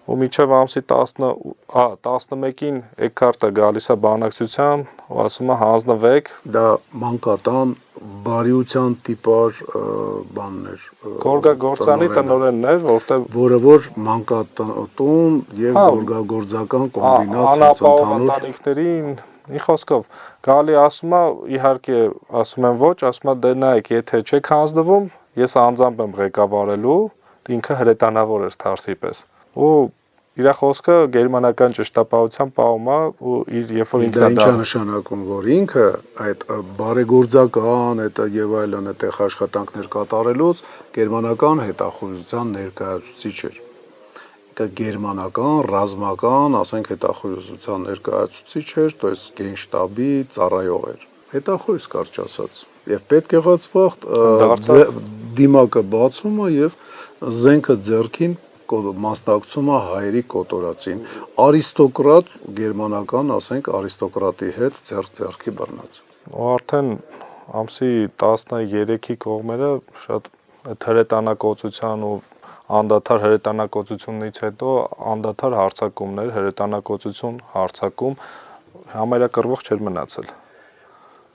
ու միջև ամսի 11-ին Էքքարտը գալիս է բանակցության ու ասում է հանձնվեք, դա մանկատան բարիության տիպար բաններ Գորգագործյանի տնօրենն էր, որը որ մանկատուն եւ գորգագործական կոմբինացիա անապահով ընդհանուր ընտանիքներին մի խոսքով գալի ասում է իհարկե ասում են ոչ, ասում է դե նայեք, եթե չեք հանձնվում, ես անձամբ եմ ղեկավարելու, ինքը հրետանավոր էր Թարսի պես ու իր խոսքը գերմանական ճշտապահության պահում է ու իր երբ որ ինքն է դա նշանակում որ ինքը այդ բարեգործական այդ եւ այլն այդտեղ աշխատանքներ կատարելուց գերմանական հետախուզության ներկայացուցիչ էր գերմանական ռազմական ասենք հետախուզության ներկայացուցիչ էր то есть գենշտաբի ծառայող էր հետախույզ կարճ ասած եւ պետք եղած վաղ դիմակը բացում է եւ զենքը ձեռքին մասնակցում է հայերի կոտորածին արիստոկրատ գերմանական ասենք արիստոկրատի հետ ձեռքի բռնած ու արդեն ամսի 13-ի կողմերը շատ հրետանակոծության ու անդադար հրետանակոծությունից հետո անդադար հարձակումներ հրետանակոծություն հարձակում համարակրվող չէր մնացել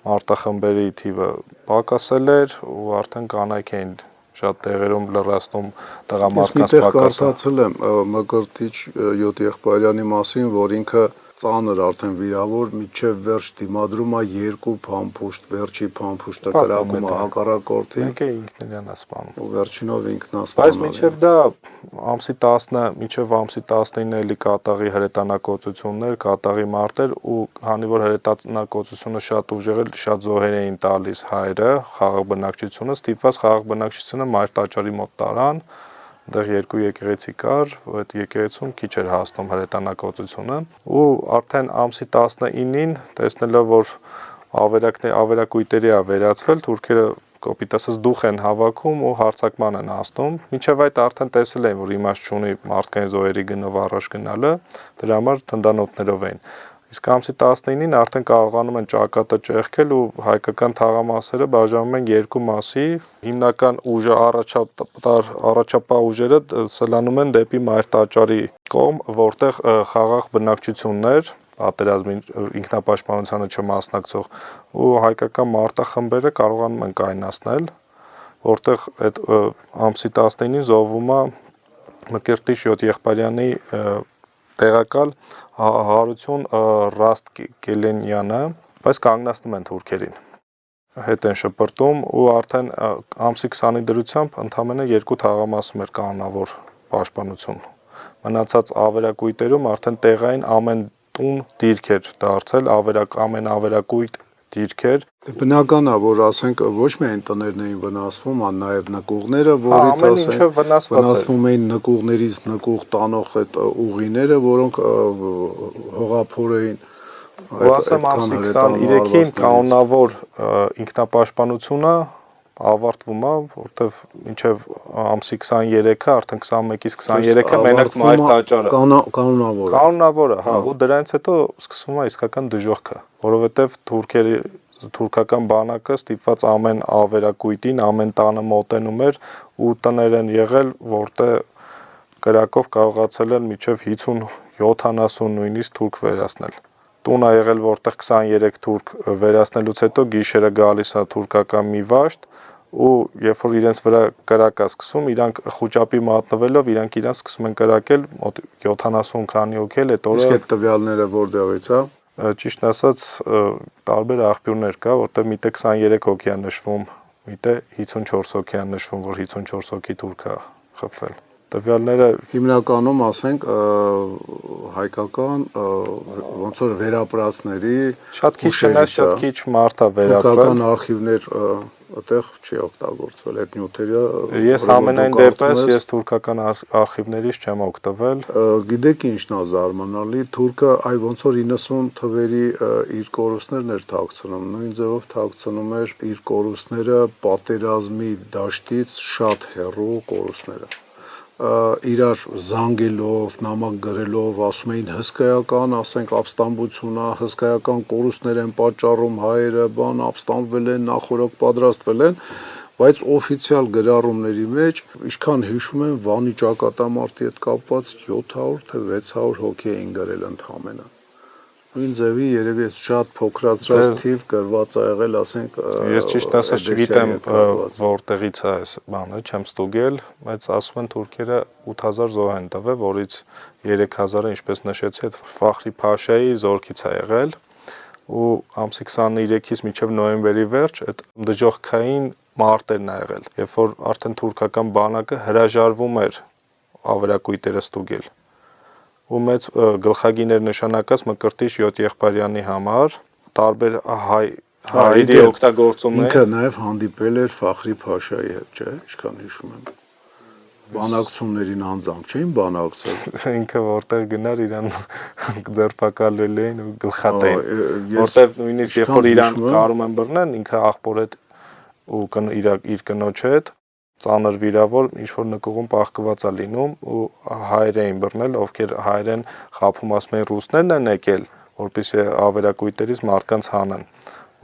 մարտախմբերի թիվը պակասել էր ու արդեն կանայք էին շատ տեղերում լրացնում տղամարդկանց պակասը։ Ես միտեղ կարդացել եմ Մկրտիչ 7 եղբայրյանի մասին, որ ինքը ծանր արդեն վիրավոր միջև վերջ դիմադրում է երկու փամփուշտ, վերջի փամփուշտը կրակում է հակառակորդին։ Ինքը ինքն իրան է սպանում։ Ու վերջինով ինքն է սպանում։ Բայց միջև դա ամսի 10-ը, միջև ամսի 19-ը էլի կատաղի հրետանակոծություններ, կատաղի մարտեր ու հանի որ հրետանակոծությունը շատ ուժեղ էր, շատ զոհեր էին տալիս հայերը, խաղաղ բնակչությունը, ստիպված խաղաղ բնակչությունը մայր տաճարի մոտ տարան, այնտեղ երկու եկեղեցի կար, ու այդ եկեղեցում քիչ էր հասնում հրետանակոծությունը ու արդեն ամսի 19-ին տեսնելով որ ավերակույտերի է վերածվել, թուրքերը կոպիտ ասած դուխ են հավաքում ու հարձակման են հասնում։ Մինչև այդ արդեն տեսել էին, որ իմաստ չունի մարդկային զոհերի գնով առաջ գնալը, դրա համար թնդանոթներով էին։ Իսկ ամսի 19-ին արդեն կարողանում են ճակատը ճեղքել ու հայկական թաղամասերը բաժանում են երկու մասի, հիմնական ուժը առաջապահ ուժերը սլանում են դեպի մայր տաճարի կողմ, որտեղ խաղաղ բնակչություններ պատերազմին ինքնապաշտպանությանը չմասնակցող ու հայկական մարտախմբերը կարողանում են կայունացնել, որտեղ այդ ամսի 19-ին զոհվում է Մկրտիչ 7 եղբայրյանի տեղակալ Հարություն Ռաստկելենյանը, բայց կանգնացնում են թուրքերին։ Հետ են շպրտում ու արդեն ամսի 20-ի դրությամբ ընդամենը երկու թաղամասում էր կանոնավոր պաշտպանություն։ Մնացած ավերակույտերում արդեն տեղային ամեն տուն դիրք էր դարձել, ամեն ավերակույտ դիրքեր։ Բնական է, որ ասենք ոչ միայն տներն էին վնասվում, այլ նաև նկուղները, որից ասենք վնասվում էին նկուղներից նկուղ տանող այդ ուղիները, որոնք հողափոր էին։ Ու ասեմ ամսի 23-ին կանոնավոր ինքնապաշտպանությունը ավարտվում է, որտեվ մինչև ամսի 23-ը, արդեն 21-ից 23-ը մենակ մայր տաճարը կանոնավոր է, հա, ու դրանից հետո սկսվում է իսկական դժոխքը, որովհետև թուրքական բանակը ստիպված ամեն ավերակույտին, ամեն տանը մոտենում էր ու տներ են եղել, որտեղ կրակով կարողացել են մինչև 50-70 նույնիսկ թուրք վերացնել։ Տուն է եղել, որտեղ 23 թուրք վերացնելուց հետո գիշերը գալիս է թուրքական մի վաշտ ու երբ որ իրենց վրա կրակ է սկսում, իրանք խուճապի մատնվելով, իրանք իրան սկսում են կրակել, մոտ 70 քանի հոգի էլ այդ օրը։ Իսկ այդ տվյալները որտեղից է։ Ճիշտ ասած տարբեր աղբյուրներ կա, որտեղ միտը 23 հոգի է նշվում, միտը 54 հոգի է նշվում, որ 54 հոգի թուրք է խփվել։ Տվյալները հիմնականում ասենք հայկական ոնց որ վերապրածների շատ քիչ չնայած շատ քիչ մարդ է վերապրել։ Հայկական արխիվներ այդտեղ չի օգտագործվել այդ նյութերը։ Ես ամենայն դեպս ես թուրքական արխիվներից չեմ օգտվել։ Գիտեք ինչն է զարմանալի, թուրքը այ ոնց որ 90 թվերի իր կորուստներն էր թաքցնում, նույն ձևով թաքցնում էր իր կորուստները պատերազմի դաշտից շատ հեռու կորուստները։ Իրար զանգելով, նամակ գրելով, ասում էին հսկայական, ասենք ապստամբություն է, հսկայական կորուստներ են պատճառում հայերը, ապստամբվել են, նախորոք պատրաստվել են, բայց օֆիցիալ գրառումների մեջ ինչքան հիշում եմ Վանի ճակատամարտի հետ կապված 700 թե 600 հոգի էին գրել ընդհանրապես նույն ձևի երևի շատ փոքրացրած թիվ գրված ա եղել, ասենք ես ճիշտ ասած չգիտեմ որտեղից է այս բանը, չեմ ստուգել, բայց ասում են թուրքերը 8000 զոհ են տվել, որից 3000-ը, ինչպես նշեցի, այդ Ֆախրի Փաշայի զորքից է եղել, ու ամսի 23-ից մինչև նոյեմբերի վերջ այդ դժոխքային մարտերն ա եղել, երբ որ արդեն թուրքական բանակը հրաժարվում էր ավերակույտերը ստուգել։ Ու մեծ գլխագիներ նշանակած Մկրտիչ 7 եղբայրյանի համար տարբեր հայերի օգտագործումներ ինքը նաև հանդիպել էր Ֆախրի Փաշայի հետ, չէ՞, ինչքան հիշում եմ։ Բանակցություններին անձամբ չէին բանակցել։ Ինքը որտեղ գնար իրան ձերբակալել էին ու գլխատեին, որտեղ նույնիսկ երբ որ իրան կարում են բռնեն, ինքը աղբոր հետ ու իր կնոջ հետ ծանր վիրավոր ինչ-որ նկուղում պահկված է լինում ու հայեր էին բռնել, ովքեր հայերեն խաբում ասում էին ռուսներն են եկել, որպեսզի ավերակույտերից մարդկանց հանեն։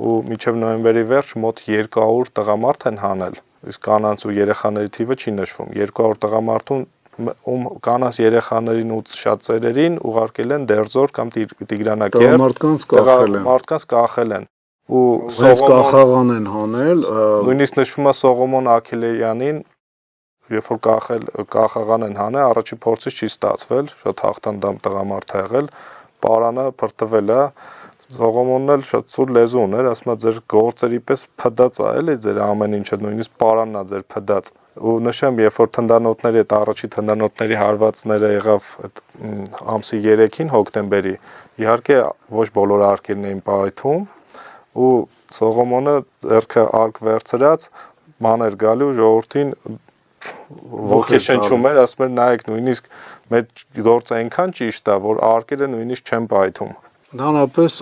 Ու մինչև նոյեմբերի վերջ մոտ 200 տղամարդ են հանել, իսկ կանանց ու երեխաների թիվը չի նշվում։ 200 տղամարդուն ում կանանց երեխաներին ու շատ ծերերին ուղարկել են Դերձոր կամ Տիգրանակերտ, տղամարդկանց կախել են։ Ու կախաղան են հանել, նույնիսկ նշվում է Սողոմոն Աքիլեյանին, երբ որ կախաղան են հանել, առաջի փորձից չի ստացվել, շատ հաղթանդամ տղամարդ է եղել, պարանը փրտվել է, Սողոմոնն էլ շատ ցուր լեզու ուներ, ասում է ձեր գործերի պես փդած է, էլի ձեր ամեն ինչը, նույնիսկ պարանն է ձեր փդած։ Ու նշեմ, երբ որ թնդանոթների այդ առաջի թնդանոթների հարվածները եղավ այդ ամսի 3-ին հոկտեմբերի, իհարկե ոչ բոլոր արկերն էին պայթում, ու Սողոմոնը ձեռքը արկ վերցրած մաներ գալու ժողովրդին ոգեշնչում էր, ասում էր նայեք նույնիսկ մեր գործը այնքան ճիշտ է, որ արկերը նույնիսկ չեն պայթում։ Ընդհանրապես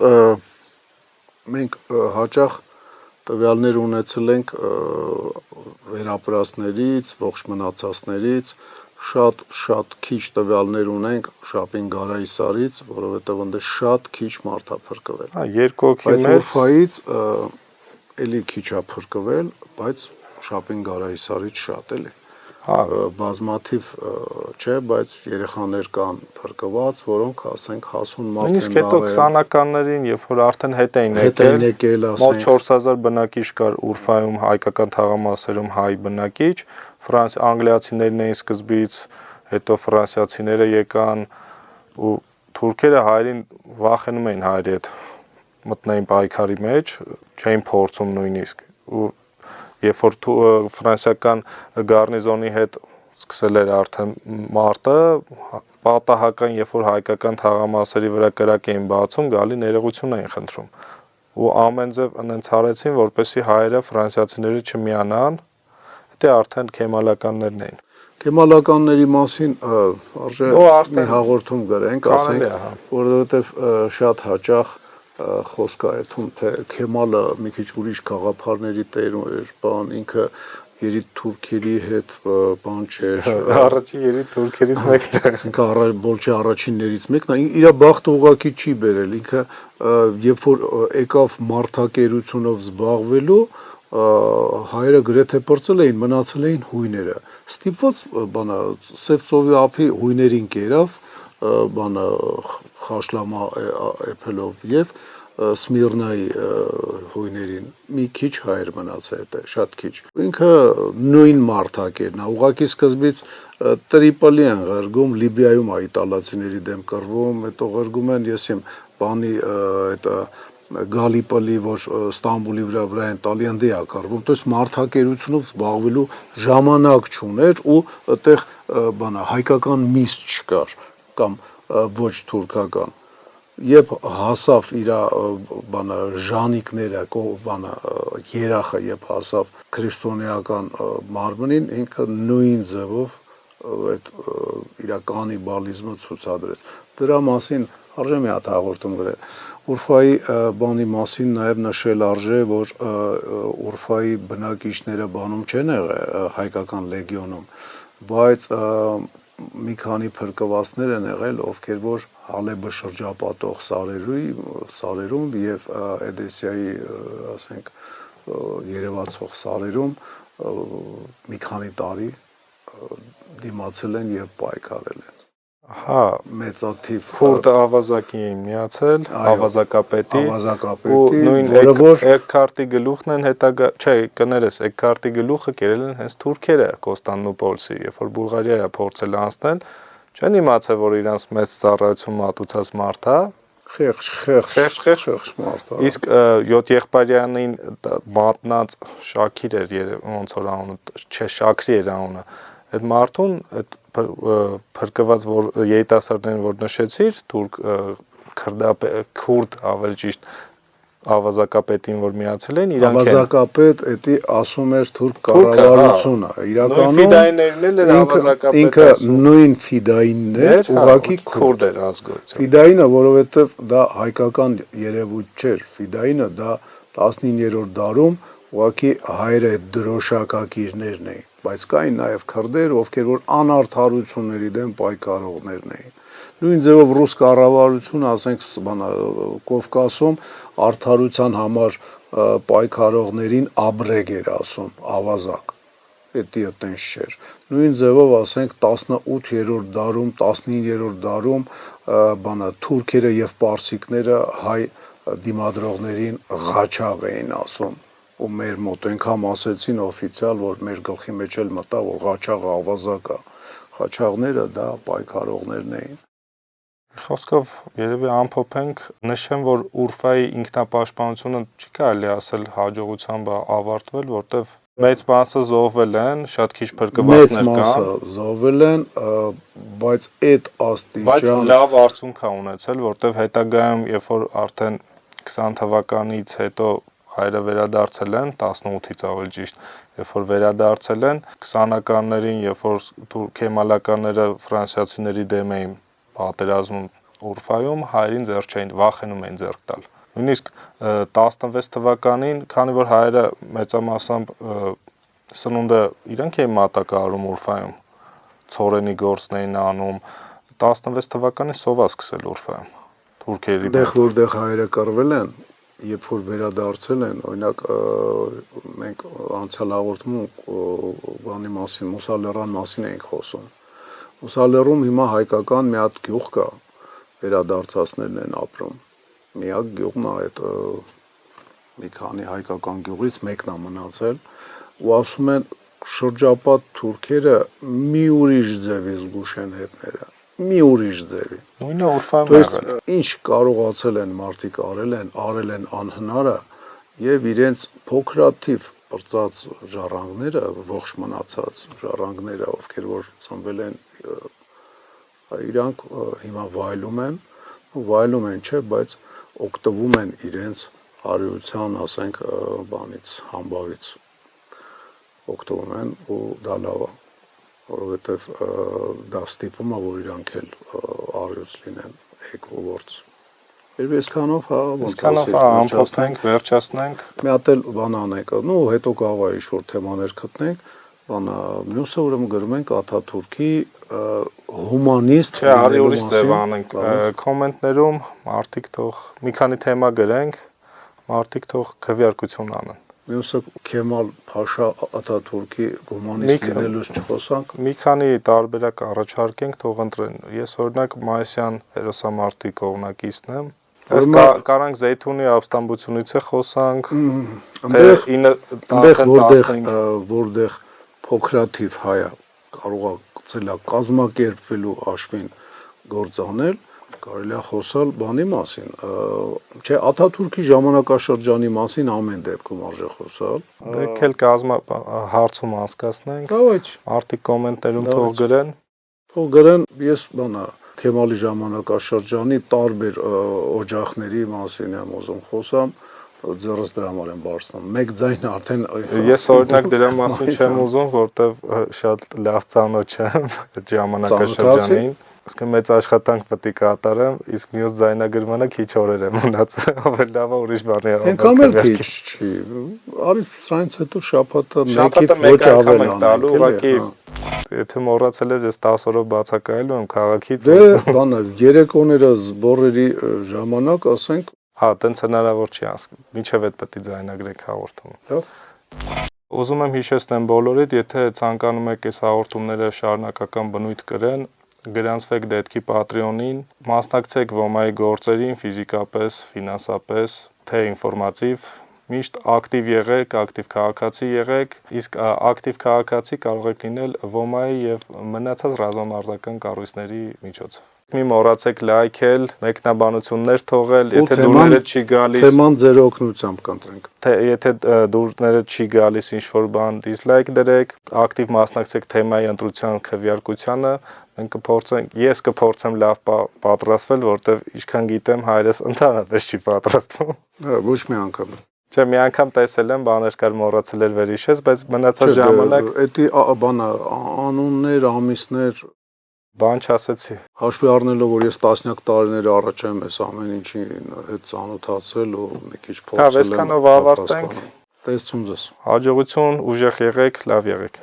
մենք հաճախ տվյալներ ունեցել ենք վերապրածներից, ողջ մնացածներից, շատ քիչ տվյալներ ունենք Շապին-Գարայի սարից, որովհետև ընդ շատ քիչ մարդ է փրկվել։ Երկու հոգի Բայց Ուրֆայից էլի քիչ է փրկվել, բայց Շապին-Գարայի սարից շատ էլի։ Բազմաթիվ չէ, բայց երեխաներ կան փրկված, որոնք ասենք հասուն մարդ են նույնիսկ հետո 20-ականներին, երբ որ արդեն հետ էին եկել, մոտ 4000 բնակիչ կար Ուրֆայում հայկական թաղամասերում հայ բնակիչ, անգլիացիներն էին սկզբից, հետո ֆրանսիացիները եկան ու թուրքերը հայերին վախենում էին հայերի հետ մտնեին պայքարի մեջ, չէին փորձում նույնիսկ ու երբ որ ֆրանսիական գառնիզոնի հետ սկսել էր արդեն մարտը, պատահական երբ որ հայկական թաղամասերի վրա կրակ էին բացում, գալի ներողություն էին խնդրում։ Ու ամեն ձև անենց արեցին, որպեսզի հայերը ֆրանսիացիները չմիանան, դա արդեն քեմալականներն էին։ Քեմալականների մասին արժե մի հաղորդում գրենք, ասենք, որովհետև շատ հաճախ խոսք է այդում, թե Քեմալը մի քիչ ուրիշ գաղափարների տեր էր, բան ինքը երիտ թուրքերի հետ բան չէր։ Առաջին երիտ թուրքերից մեկն է։ Ինքը ոչ առաջիններից մեկն է, իր բախտը ուղղակի չի բերել, ինքը երբ որ եկավ մարդակերությունով զբաղվելու, հայերը գրեթե պրծել էին, մնացել էին հույները։ Ստիպված բանը Սև ծովի ափի հույներին կերավ, բանը խաշլամա էփելով եւ Սմիրնայի հույներին մի քիչ հայեր մնացել է, շատ քիչ։ Ինքը նույն մարդակերն է, ուղղակի սկզբից Տրիպոլի են ղրգում, Լիբիայում է իտալացիների դեմ կռվում, հետո ղրգում են ես իմ բանի այդ Գալիպոլի, որ Ստամբուլի վրա են տալի ընդի է կռվում, то есть մարդակերությունով զբաղվելու ժամանակ չուներ ու այդտեղ բանը հայկական միս չկար կամ ոչ թուրքական։ Երբ հասավ իր բանը ժանիկները, բանը երախը, երբ հասավ քրիստոնեական մարմնին, ինքը նույն ձևով այդ իր կանիբալիզմը ցուցադրեց։ Դրա մասին արժե մի հատ հաղորդում գրել։ Ուրֆայի բանի մասին նաև նշել արժե, որ Ուրֆայի բնակիչները բանում չեն եղել հայկական լեգիոնում, բայց մի քանի փրկվածներ են եղել, ովքեր որ Հալեբը շրջապատող սարերում եւ Էդեսիայի, ասենք, երևացող սարերում մի քանի տարի դիմացել են եւ պայքարել են։ Հա, Մեծաթիվ քուրդ ավազակի էին միացել, ավազակապետի, ավազակապետի, ու նույն որը որ Էկքարտի գլուխն են հետագա, չէ, կներես, Էկքարտի գլուխը կերել են հենց թուրքերը Կոստանդնուպոլսի, երբ որ Բուլղարիա փորձել անցնել, չեն իմացել, որ իրանց մեծ ծառայություն մատուցած մարդ է, խեղճ մարդ է։ Իսկ 7 եղբայրյանին մատնած Շաքիր էր, ոնց որ անունը, չէ, Շաքրի էր անունը։ Այդ մարդուն, այդ փրկված որ երիտասարդներին որ նշեցիր, թուրք քուրդ ավելի ճիշտ ավազակապետին որ միացել են, իրանք ավազակապետ, էդի ասում էր թուրք կառավարությունը, իրականում ֆիդայիններն էլ ավազակապետը ինքը նույն ֆիդայինն էր, ուղղակի քուրդ էր ազգություն։ Ֆիդայինը, որովհետև դա հայկական երևույթ չէր, ֆիդայինը դա 19-րդ դարում ուղղակի հայերը դրոշակակիրներն էին, բայց կային նաև քրդեր, ովքեր որ անարդարությունների դեմ պայքարողներն էին։ Նույն ձևով ռուս կառավարությունը, ասենք, Կովկասում արդարության համար պայքարողներին աբրեգ էր ասում, ավազակ։ Պետք է տենց չէր։ Նույն ձևով, ասենք, 18-րդ դարում, 19-րդ դարում թուրքերը եւ պարսիկները հայ դիմադրողներին ղաչաղ էին ասում։ Ու մեր մոտ այնքան ասեցին օֆիցիալ, որ մեր գլխի մեջ էլ մտա, որ ղաչաղը ավազակ է։ Ղաչաղները դա պայքարողներն էին։ Խոսքով երևի ամփոփենք, նշեմ, որ Ուրֆայի ինքնապաշտպանությունը չի կարելի ասել հաջողությամբ ավարտվել, որտեվ մեծ մասը զոհվել են, շատ քիչ փրկվածներ կան։ Մեծ մասը զոհվել են, բայց այդ աստիճան Բայց լավ արդյունք է ունեցել, որտեվ հետագայում, երբ որ արդեն 20 թվականից հետո հայերը վերադարձել են, 18-ից ավելի ճիշտ, երբ որ վերադարձել են, 20-ականներին, երբ որ քեմալականները ֆրանսիացիների դեմ էին պատերազմում Ուրֆայում, հայերին ձեռք չէին, վախենում էին ձեռք տալ։ Նույնիսկ 16 թվականին, քանի որ հայերը մեծամասամբ սնունդը իրանք էին մատակարարում Ուրֆայում, ցորենի գործն էին անում, 16 թվականին սոვა սկսել Ուրֆայում, թուրքերի դեղ որտեղ հայերը կռվել են, երբ որ վերադարձել են, օրինակ մենք անցյալ հաղորդմում բանի մասին, Մուսալեռան մասին էինք խոսում։ Մուսալեռում հիմա հայկական մի հատ գյուղ կա, վերադարձածներն են ապրում։ Միակ գյուղն է այդ մի քանի հայկական գյուղից մեկն է մնացել ու ասում են շրջապատ թուրքերը մի ուրիշ ձևի զգուշ են հետները, մի ուրիշ ձևի։ Նույնը Ուրֆայում եղել։ Ինչ կարողացել են մարդիկ արել են անհնարը եւ իրենց փոքրաթիվ բրծած ժառանգները, ողջ մնացած ժառանգները, ովքեր որ ծնվել են, իրանք հիմա վայելում են, չէ, բայց օգտվում են իրենց արիության, ասենք, բանից, համբավից օգտվում են ու դա լավ է, որովհետև դա ստիպում է, որ իրանք էլ արիուց լինեն էկվորց։ Երբ այսքանով, ամփոփենք, վերջացնենք։ Մի հատ էլ բան անենք, ու հետո կարող է ինչ-որ թեմաներ գտնենք, մյուսը ուրեմն գրում ենք Աթաթուրքի հումանիստ։ Չէ, արի ուրիշ ձև անենք, կոմենտներում մարդիկ թող մի քանի թեմա գրենք, մարդիկ թող քվեարկություն անեն։ Մյուսը Քեմալ Փաշա Աթաթուրքի հումանիստ լինելուց չխոսանք։ Մի քանի տարբերակ առաջարկենք, թող ընտրեն։ Ես օրինակ Մայսյան հերոսամարտի կողմնակիցն եմ։ Այս կարանք Զեյթունի ապստամբությունից է խոսանք, որտեղ փոքրաթիվ հայը կարող է գցելա կազմակերպվելու հաշվին գործ անել, կարելի է խոսալ բանի մասին, չէ, Աթաթուրքի ժամանակաշրջանի մասին ամեն դեպքում արժե խոսալ։ Դեք էլ հարցում անցկացնենք, մարդիկ կոմենտներում թող գրեն։ Թող գրեն, ես Քեմալի ժամանակաշրջանի տարբեր օջախների մասին եմ ուզում խոսամ, ձեռս դրա համար եմ բարձրանում։ Մեկ ձայն արդեն Ես օրինակ դրա մասին չեմ ուզում, որտեվ շատ լավ ծանոթ չեմ այդ ժամանակաշրջանին։ Իսկ մեծ աշխատանք պետք է կատարեմ, իսկ մյուս ձայնագրմանը քիչ օրեր եմ մնացել, ավելի լավ է ուրիշ բանի է։ Այնքան էլ քիչ չի։ Արի սրանից հետո շաբաթը մեկից ոչ ավել անենք, ուղղակի եթե մոռացել ես, ես 10 օրով բացակայելու եմ քաղաքից։ Դե բանը 3 օները զբորերի ժամանակ, ասենք, հա, տենց հնարավոր չի անցնել։ Մինչև այդ պետք է ձայնագրեք հաղորդումը։ Լավ։ Ուզում եմ հիշեցնեմ բոլորիդ, եթե ցանկանում եք այս հաղորդումները շարունակական բնույթ կրեն, գրանցվեք Դետքի Patreon-ին, մասնակցեք Ոմայի գործերին ֆիզիկապես, ֆինանսապես, թե ինֆորմատիվ, միշտ ակտիվ եղեք, ակտիվ քաղաքացի եղեք, իսկ ակտիվ քաղաքացի կարող եք լինել Ոմայի եւ մնացած ռազմամարզական կառույցների միջոցով։ Մի մոռացեք լայքել, մեկնաբանություններ թողել, եթե դուրները չի գալիս, թեման ձեր օգնությամբ կընտրենք։ Եթե դուրները չի գալիս ինչ-որ բան, դիսլայք դրեք, ակտիվ մասնակցեք թեմայի ընտրության քվեարկությանը, մենք կփորձենք, ես կփորձեմ լավ պատրաստվել, որտեվ ինչքան գիտեմ, հայրս ընդհանրապես չի պատրաստվում։ Ոչ մի անգամ։ Չէ, մի անգամ տեսել եմ, բաներ կար մոռացել էր վերհիշեց, բայց մնացած ժամանակ էդի բանը անուններ, ամիսներ բան չասեցի։ Հաշվի առնելով, որ ես տասնյակ տարիներ առաջ եմ այս ամեն ինչի հետ ծանոթացել ու մի քիչ փորձել եմ։ Այսքանով ավարտենք։ Տեսցում ձեզ։ Հաջողություն, ուժեղ եղեք, լավ եղեք։